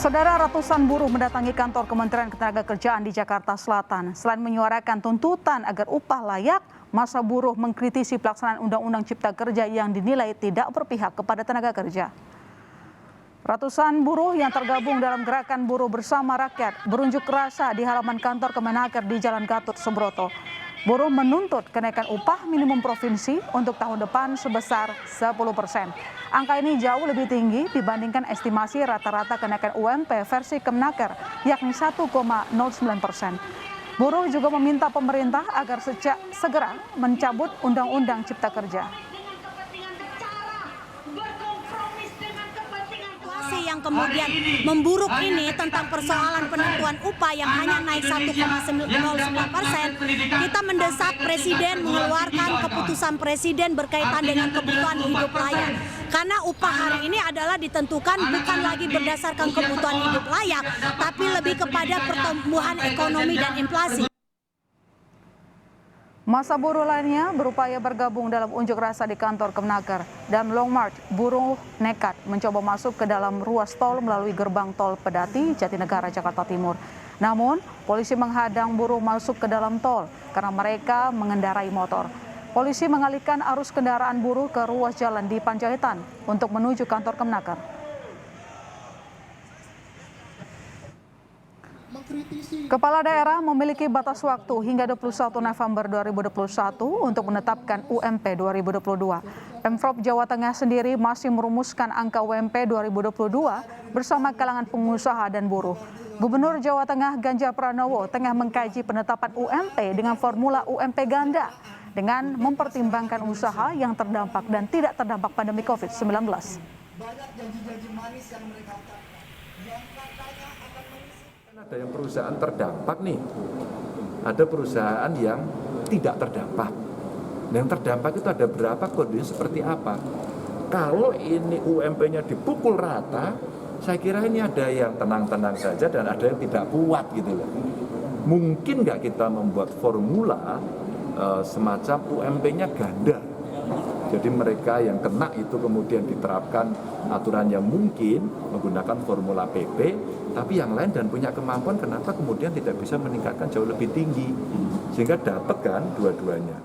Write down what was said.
Saudara, ratusan buruh mendatangi kantor Kementerian Ketenagakerjaan di Jakarta Selatan. Selain menyuarakan tuntutan agar upah layak, massa buruh mengkritisi pelaksanaan Undang-Undang Cipta Kerja yang dinilai tidak berpihak kepada tenaga kerja. Ratusan buruh yang tergabung dalam gerakan buruh bersama rakyat berunjuk rasa di halaman kantor Kemenaker di Jalan Gatot Subroto. Buruh menuntut kenaikan upah minimum provinsi untuk tahun depan sebesar 10%. Angka ini jauh lebih tinggi dibandingkan estimasi rata-rata kenaikan UMP versi Kemenaker, yakni 1,09%. Buruh juga meminta pemerintah agar segera mencabut Undang-Undang Cipta Kerja. Yang kemudian memburuk ini tentang persoalan penentuan upah yang hanya naik 1,09%, kita mendesak Presiden mengeluarkan keputusan Presiden berkaitan dengan kebutuhan hidup layak. Karena upah hari ini adalah ditentukan bukan lagi berdasarkan kebutuhan hidup layak, tapi lebih kepada pertumbuhan ekonomi dan inflasi. Massa buruh lainnya berupaya bergabung dalam unjuk rasa di kantor Kemenaker dan Long March. Buruh nekat mencoba masuk ke dalam ruas tol melalui gerbang tol Pedati, Jatinegara, Jakarta Timur. Namun, polisi menghadang buruh masuk ke dalam tol karena mereka mengendarai motor. Polisi mengalihkan arus kendaraan buruh ke ruas jalan di Panjaitan untuk menuju kantor Kemenaker. Kepala daerah memiliki batas waktu hingga 21 November 2021 untuk menetapkan UMP 2022. Pemprov Jawa Tengah sendiri masih merumuskan angka UMP 2022 bersama kalangan pengusaha dan buruh. Gubernur Jawa Tengah Ganjar Pranowo tengah mengkaji penetapan UMP dengan formula UMP ganda dengan mempertimbangkan usaha yang terdampak dan tidak terdampak pandemi COVID-19. Banyak janji-janji manis yang mereka yang katanya akan ada yang perusahaan terdampak nih, ada perusahaan yang tidak terdampak. Yang terdampak itu ada berapa, kondisi seperti apa. Kalau ini UMP-nya dipukul rata, saya kira ini ada yang tenang-tenang saja dan ada yang tidak kuat gitu loh. Mungkin nggak kita membuat formula semacam UMP-nya ganda. Jadi mereka yang kena itu kemudian diterapkan aturan yang mungkin menggunakan formula PP, tapi yang lain dan punya kemampuan kenapa kemudian tidak bisa meningkatkan jauh lebih tinggi, sehingga dapat kan dua-duanya.